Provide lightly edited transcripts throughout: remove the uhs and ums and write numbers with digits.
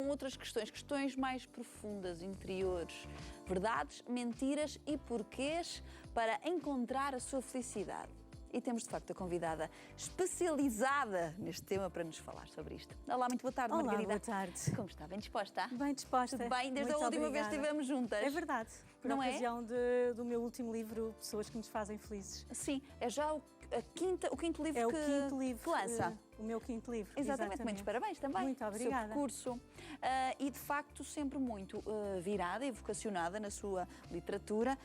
Outras questões mais profundas, interiores, verdades, mentiras e porquês para encontrar a sua felicidade. E temos, de facto, a convidada especializada neste tema para nos falar sobre isto. Olá, muito boa tarde, Olá, Margarida. boa tarde. Como está? Bem disposta? Bem disposta. Tudo bem? Desde Muito a última vez obrigada. que estivemos juntas. É verdade. Por Não é? ocasião do meu último livro, Pessoas que nos fazem felizes. Sim, é já o quinto livro É o que, quinto livro que lança. O meu quinto livro. Exatamente, muitos parabéns também. Muito obrigada. Seu percurso. E de facto sempre muito virada e vocacionada na sua literatura,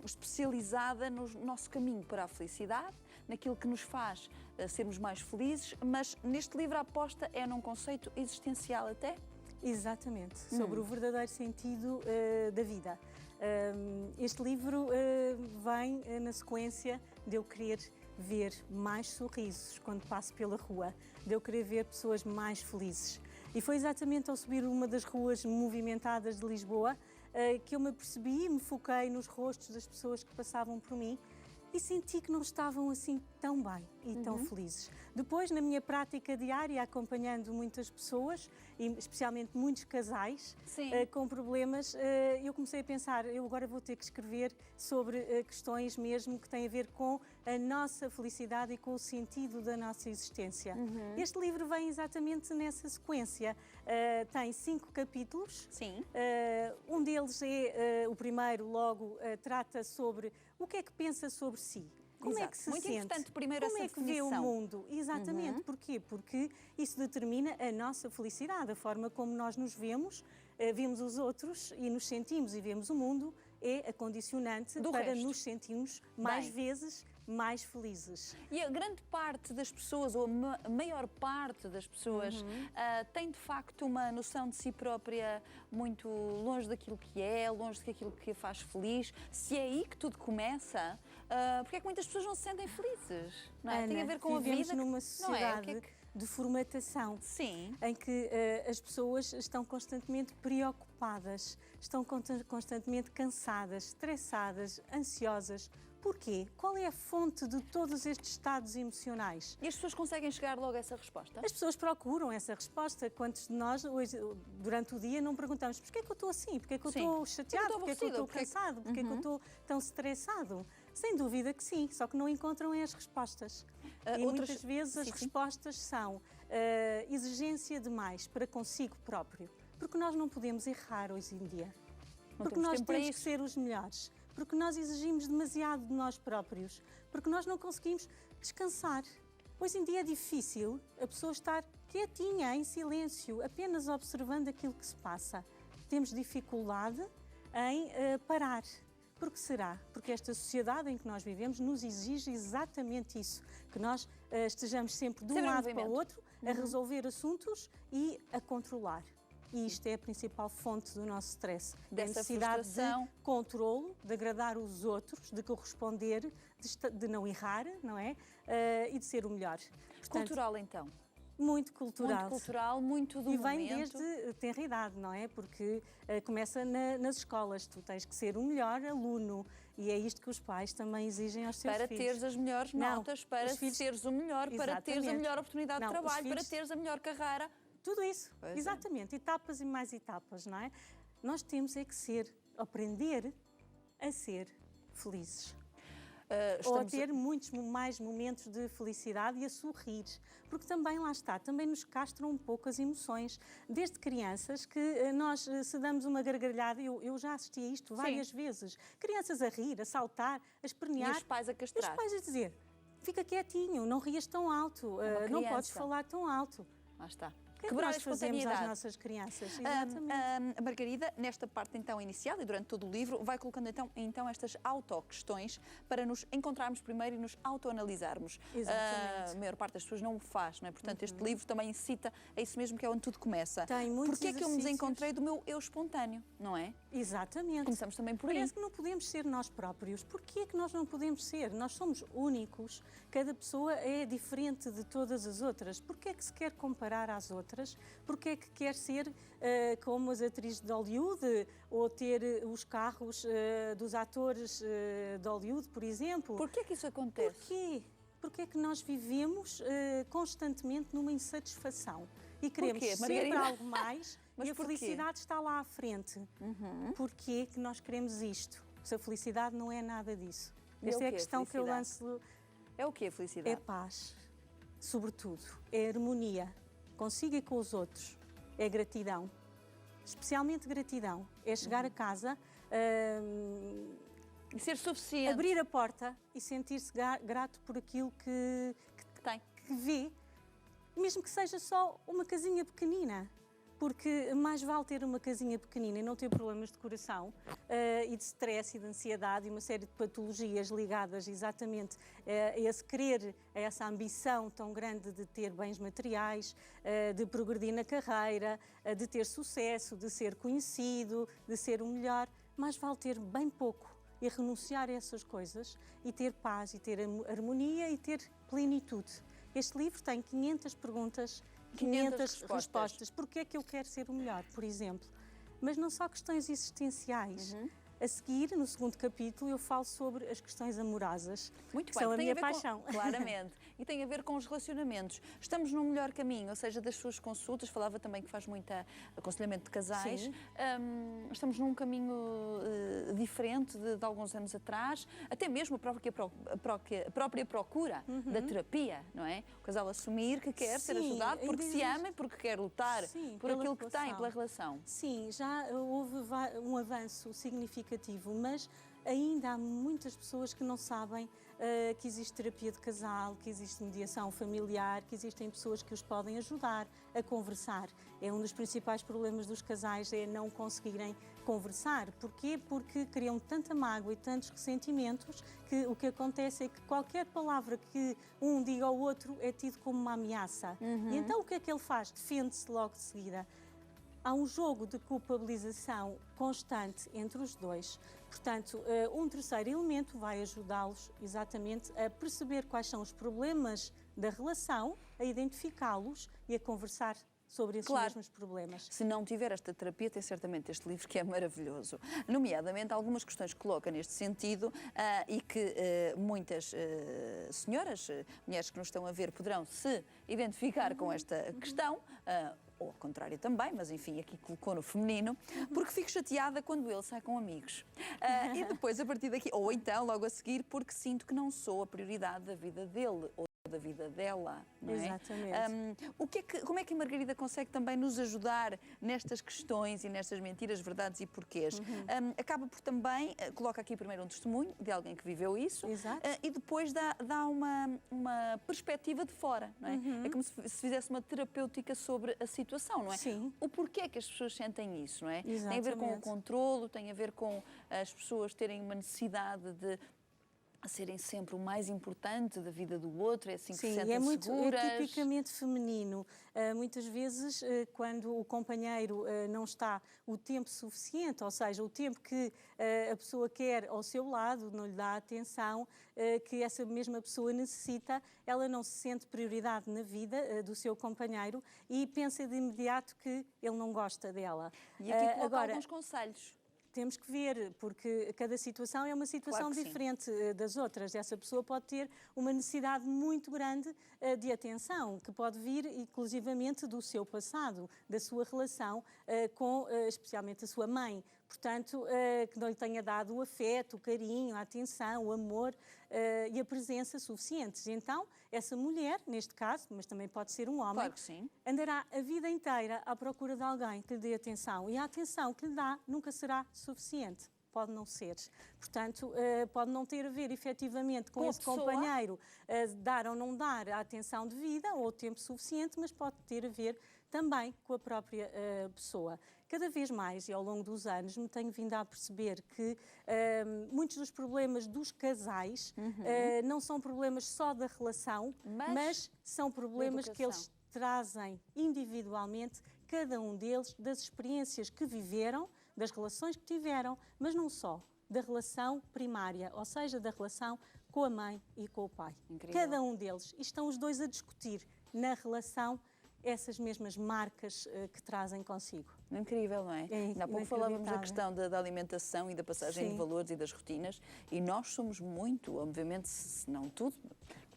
especializada no nosso caminho para a felicidade, naquilo que nos faz sermos mais felizes, mas neste livro a aposta é num conceito existencial até? Exatamente, sobre o verdadeiro sentido da vida. Este livro vem na sequência de eu querer ver mais sorrisos quando passo pela rua, de eu querer ver pessoas mais felizes. E foi exatamente ao subir uma das ruas movimentadas de Lisboa que eu me apercebi e me foquei nos rostos das pessoas que passavam por mim e senti que não estavam assim tão bem e tão felizes. Depois, na minha prática diária, acompanhando muitas pessoas, e especialmente muitos casais com problemas, eu comecei a pensar, eu agora vou ter que escrever sobre questões mesmo que têm a ver com a nossa felicidade e com o sentido da nossa existência. Este livro vem exatamente nessa sequência. Tem 5 capítulos. Sim. Um deles é o primeiro, logo, trata sobre o que é que pensa sobre si. Como Exato. é que se Muito sente? importante primeiro Como essa é que vê o definição. mundo? Exatamente. Porquê? Porque isso determina a nossa felicidade, a forma como nós nos vemos, vemos os outros e nos sentimos e vemos o mundo é a condicionante Do para resto. nos sentirmos mais Bem. vezes mais felizes. E a grande parte das pessoas, ou a maior parte das pessoas, tem de facto uma noção de si própria muito longe daquilo que é, longe daquilo que a faz feliz. Se é aí que tudo começa, porque é que muitas pessoas não se sentem felizes? Não é? Ana, Tem a ver com a vivemos vida. numa Não é? sociedade O que é que... de formatação. Sim. Em que as pessoas estão constantemente preocupadas, estão constantemente cansadas, estressadas, ansiosas. Porquê? Qual é a fonte de todos estes estados emocionais? E as pessoas conseguem chegar logo a essa resposta? As pessoas procuram essa resposta. Quantos de nós, hoje, durante o dia, não perguntamos porquê é que eu estou assim? Porquê é que eu estou chateado? Porquê é que eu estou cansado? Porquê é que eu estou tão estressado? Sem dúvida que sim, só que não encontram as respostas. E muitas vezes as respostas são exigência demais para consigo próprio. Porque nós não podemos errar hoje em dia. Porque nós temos que ser os melhores. Porque nós exigimos demasiado de nós próprios. Porque nós não conseguimos descansar. Hoje em dia é difícil a pessoa estar quietinha, em silêncio, apenas observando aquilo que se passa. Temos dificuldade em parar. Por que será? Porque esta sociedade em que nós vivemos nos exige exatamente isso, que nós estejamos sempre de um lado para o outro, a resolver assuntos e a controlar. E isto é a principal fonte do nosso stress. Dessa a necessidade frustração. de controlo, de agradar os outros, de corresponder, de não errar, não é? E de ser o melhor. Portanto, Cultural, então? Muito cultural. Muito cultural, muito do E vem momento. desde tenra idade, não é? Porque começa nas escolas, tu tens que ser o melhor aluno e é isto que os pais também exigem aos seus filhos. Para teres as melhores notas, para seres o melhor, para teres a melhor oportunidade de trabalho, para teres a melhor carreira. Tudo isso, Pois exatamente, etapas e mais etapas, não é? Nós temos é que aprender a ser felizes. Ou a ter muitos mais momentos de felicidade e a sorrir. Porque também, lá está, também nos castram um pouco as emoções. Desde crianças que nós, se damos uma gargalhada, eu já assisti a isto várias vezes. Crianças a rir, a saltar, a espernear. E os pais a castrar. E os pais a dizer, fica quietinho, não rias tão alto, não podes falar tão alto. Lá está. O que é que nós fazemos às nossas crianças? Exatamente. A Margarida, nesta parte então inicial e durante todo o livro, vai colocando então estas autoquestões para nos encontrarmos primeiro e nos autoanalisarmos. Exatamente. A maior parte das pessoas não o faz, não é? Portanto, este livro também incita a isso mesmo, que é onde tudo começa. Tem muitos Porquê é que eu me exercícios. desencontrei do meu eu espontâneo, não é? Exatamente. Começamos também por aí. Parece que não podemos ser nós próprios. Porquê é que nós não podemos ser? Nós somos únicos. Cada pessoa é diferente de todas as outras. Porquê é que se quer comparar às outras? Porquê é que quer ser como as atrizes de Hollywood ou ter os carros dos atores de Hollywood, por exemplo? Porquê é que isso acontece? Porquê? Porque é que nós vivemos constantemente numa insatisfação. e queremos sempre algo mais e a felicidade está lá à frente. Porquê que nós queremos isto? Se a felicidade não é nada disso. Esta é a questão que eu lanço. É o que a felicidade? É paz, sobretudo. É harmonia consigo e com os outros. É gratidão. Especialmente gratidão. É chegar a casa... e ser suficiente. Abrir a porta e sentir-se grato por aquilo que tem. Que vê, mesmo que seja só uma casinha pequenina. Porque mais vale ter uma casinha pequenina e não ter problemas de coração e de stress e de ansiedade e uma série de patologias ligadas exatamente a esse querer, a essa ambição tão grande de ter bens materiais, de progredir na carreira, de ter sucesso, de ser conhecido, de ser o melhor. Mais vale ter bem pouco e renunciar a essas coisas e ter paz e ter harmonia e ter plenitude. Este livro tem 500 perguntas, 500 respostas. Porquê é que eu quero ser o melhor, por exemplo? Mas não só questões existenciais. A seguir, no segundo capítulo, eu falo sobre as questões amorosas, que são a minha paixão. Claramente. E tem a ver com os relacionamentos. Estamos num melhor caminho, ou seja, das suas consultas, falava também que faz muito aconselhamento de casais. Estamos num caminho diferente de alguns anos atrás, até mesmo a própria procura da terapia, não é? O casal assumir que quer ser ajudado porque se ama e porque quer lutar por aquilo que tem, pela relação. Sim, já houve um avanço significativo, mas ainda há muitas pessoas que não sabem que existe terapia de casal, que existe mediação familiar, que existem pessoas que os podem ajudar a conversar. É um dos principais problemas dos casais, é não conseguirem conversar. Porquê? Porque criam tanta mágoa e tantos ressentimentos que o que acontece é que qualquer palavra que um diga ao outro é tido como uma ameaça. E então o que é que ele faz? Defende-se logo de seguida. Há um jogo de culpabilização constante entre os dois. Portanto, um terceiro elemento vai ajudá-los exatamente a perceber quais são os problemas da relação, a identificá-los e a conversar sobre esses mesmos problemas. Se não tiver esta terapia, tem certamente este livro que é maravilhoso. Nomeadamente, algumas questões que coloca neste sentido e que muitas senhoras, mulheres que nos estão a ver, poderão se identificar com esta questão, ou ao contrário também, mas enfim, aqui colocou no feminino, porque fico chateada quando ele sai com amigos. E depois, a partir daqui, ou então, logo a seguir, porque sinto que não sou a prioridade da vida dele ou da vida dela, não é? Exatamente. Como é que a Margarida consegue também nos ajudar nestas questões e nestas mentiras, verdades e porquês? Acaba por também, coloca aqui primeiro um testemunho de alguém que viveu isso e depois dá uma perspectiva de fora, não é? É como se fizesse uma terapêutica sobre a situação, não é? Sim. O porquê que as pessoas sentem isso, não é? Exatamente. Tem a ver com o controlo, tem a ver com as pessoas terem uma necessidade de serem sempre o mais importante da vida do outro, é assim que se sentem seguras. É tipicamente feminino. Muitas vezes, quando o companheiro não está o tempo suficiente, ou seja, o tempo que a pessoa quer ao seu lado, não lhe dá a atenção que essa mesma pessoa necessita, ela não se sente prioridade na vida do seu companheiro e pensa de imediato que ele não gosta dela. E aqui coloca alguns conselhos. Temos que ver, porque cada situação é uma situação diferente das outras. Essa pessoa pode ter uma necessidade muito grande de atenção, que pode vir inclusivamente do seu passado, da sua relação com, especialmente, a sua mãe. Portanto, que não lhe tenha dado o afeto, o carinho, a atenção, o amor e a presença suficientes. Então, essa mulher, neste caso, mas também pode ser um homem, andará a vida inteira à procura de alguém que lhe dê atenção. E a atenção que lhe dá nunca será suficiente. Pode não ser. Portanto, pode não ter a ver efetivamente com esse companheiro dar ou não dar a atenção devida ou o tempo suficiente, mas pode ter a ver também com a própria pessoa. Cada vez mais, e ao longo dos anos, me tenho vindo a perceber que muitos dos problemas dos casais não são problemas só da relação, mas são problemas que eles trazem individualmente, cada um deles, das experiências que viveram, das relações que tiveram, mas não só, da relação primária, ou seja, da relação com a mãe e com o pai. Incrível. Cada um deles. E estão os dois a discutir na relação essas mesmas marcas que trazem consigo. Incrível, não é? Há pouco falávamos da questão da alimentação e da passagem de valores e das rotinas, e nós somos muito, obviamente, se não tudo,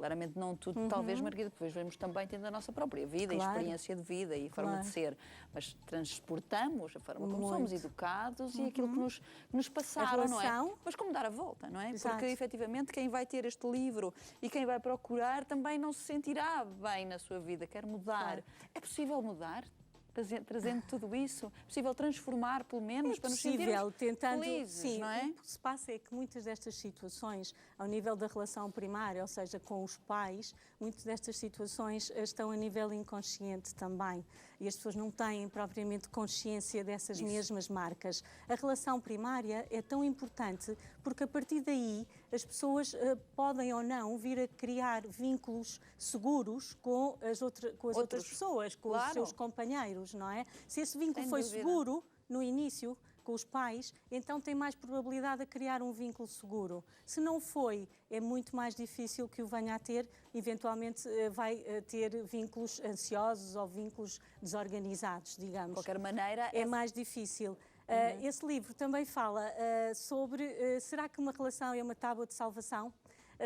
claramente não tudo, talvez, Margarida, depois vemos também tendo a nossa própria vida, Claro. e experiência de vida e forma de ser, mas transportamos a forma como somos educados e aquilo que nos passaram, não é? Mas como dar a volta, não é? Exato. Porque, efetivamente, quem vai ter este livro e quem vai procurar também não se sentirá bem na sua vida, quer mudar. É possível mudar? Trazendo tudo isso, é possível transformar, pelo menos, para nos sentirmos felizes, sim, não é? O que se passa é que muitas destas situações, ao nível da relação primária, ou seja, com os pais, muitas destas situações estão a nível inconsciente também. E as pessoas não têm propriamente consciência dessas mesmas marcas. A relação primária é tão importante porque, a partir daí, as pessoas podem ou não vir a criar vínculos seguros com as outras pessoas, com os seus companheiros, não é? Se esse vínculo foi seguro no início, com os pais, então tem mais probabilidade de criar um vínculo seguro. Se não foi, é muito mais difícil que o venha a ter, eventualmente vai ter vínculos ansiosos ou vínculos desorganizados, digamos. De qualquer maneira... É mais difícil. Esse livro também fala sobre será que uma relação é uma tábua de salvação?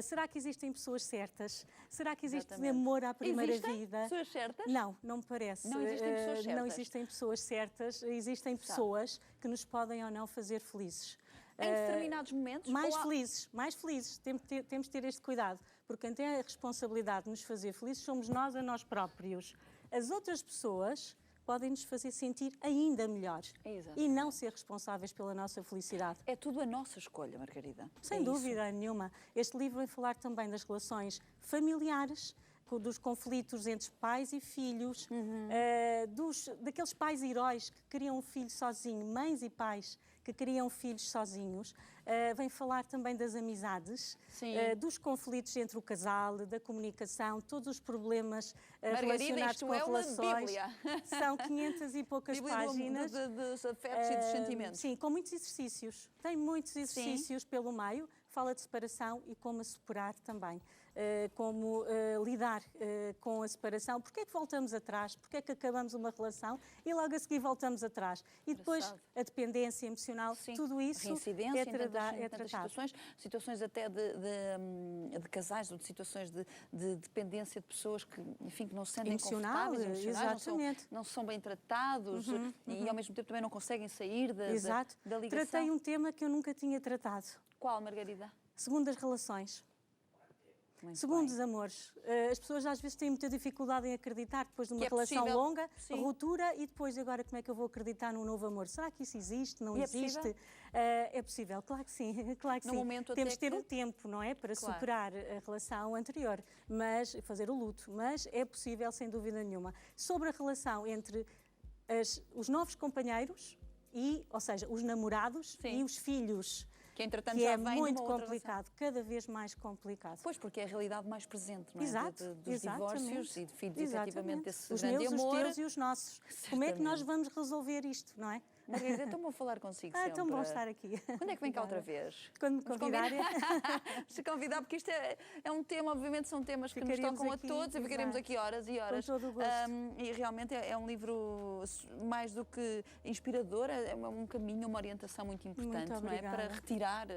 Será que existem pessoas certas? Será que existe amor à primeira vida? Pessoas certas? Não, não me parece. Não existem pessoas certas? Não existem pessoas certas, existem pessoas que nos podem ou não fazer felizes. Em determinados momentos? Mais felizes. Temos de ter este cuidado, porque quem tem a responsabilidade de nos fazer felizes somos nós a nós próprios. As outras pessoas podem nos fazer sentir ainda melhores e não ser responsáveis pela nossa felicidade. É tudo a nossa escolha, Margarida. Sem dúvida nenhuma. Este livro vai falar também das relações familiares, dos conflitos entre pais e filhos, daqueles pais heróis que criam um filho sozinho, mães e pais que criam filhos sozinhos. Vem falar também das amizades, dos conflitos entre o casal, da comunicação, todos os problemas relacionados com relações. Uma Bíblia. São 500 e poucas páginas. Dos afetos e dos sentimentos. Sim, com muitos exercícios. Tem muitos exercícios pelo meio. Fala de separação e como a superar também. Como lidar com a separação. Porquê é que voltamos atrás? Porquê é que acabamos uma relação e logo a seguir voltamos atrás? E depois a dependência emocional, tudo isso é tratado. Situações até de casais ou de situações de dependência de pessoas que, enfim, que não se sentem confortáveis, emocionais, não são bem tratados e ao mesmo tempo também não conseguem sair da ligação. Tratei um tema que eu nunca tinha tratado. Qual, Margarida? Segundas relações. Segundos amores. As pessoas às vezes têm muita dificuldade em acreditar depois de uma relação longa, ruptura, e depois agora como é que eu vou acreditar num novo amor? Será que isso existe? Não existe? É possível, claro que sim. Claro que sim. Temos de ter um tempo, não é? Para superar a relação anterior, mas fazer o luto. Mas é possível, sem dúvida nenhuma. Sobre a relação entre os novos companheiros, ou seja, os namorados e os filhos. Que, entretanto, que já é vem muito complicado, cada vez mais complicado. Pois, porque é a realidade mais presente, não é? Dos Exatamente. Divórcios e de filhos, efetivamente, desse os grande meus, amor. Os teus e os nossos. Como é que nós vamos resolver isto, não é? Margarida, é tão bom falar consigo sempre. É tão bom estar aqui. Quando é que vem cá outra vez? Quando me convidarem. Se convidar, porque isto é um tema, obviamente são temas que nos tocam a todos e ficaremos aqui horas e horas. Com todo o gosto. E realmente é um livro mais do que inspirador, é um caminho, uma orientação muito importante, não é? Para retirar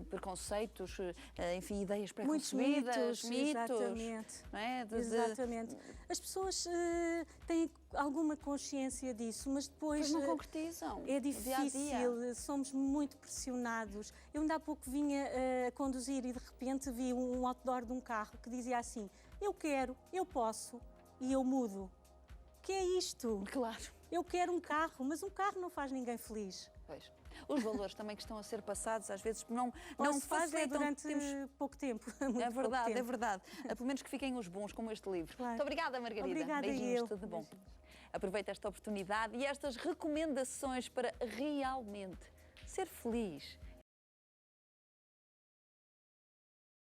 preconceitos, enfim, ideias preconcebidas, mitos. Exatamente. Não é? Exatamente. As pessoas têm alguma consciência disso, mas depois não concretizam. É difícil, somos muito pressionados. Eu ainda há pouco vinha a conduzir e de repente vi um outdoor de um carro que dizia assim: eu quero, eu posso e eu mudo. O que é isto? Claro. Eu quero um carro, mas um carro não faz ninguém feliz. Pois. Os valores também que estão a ser passados, às vezes não facilitam durante pouco tempo. É verdade, é verdade. Pelo menos que fiquem os bons, como este livro. Claro. Muito obrigada, Margarida. Obrigada, beijinhos, tudo bom. Aproveita esta oportunidade e estas recomendações para realmente ser feliz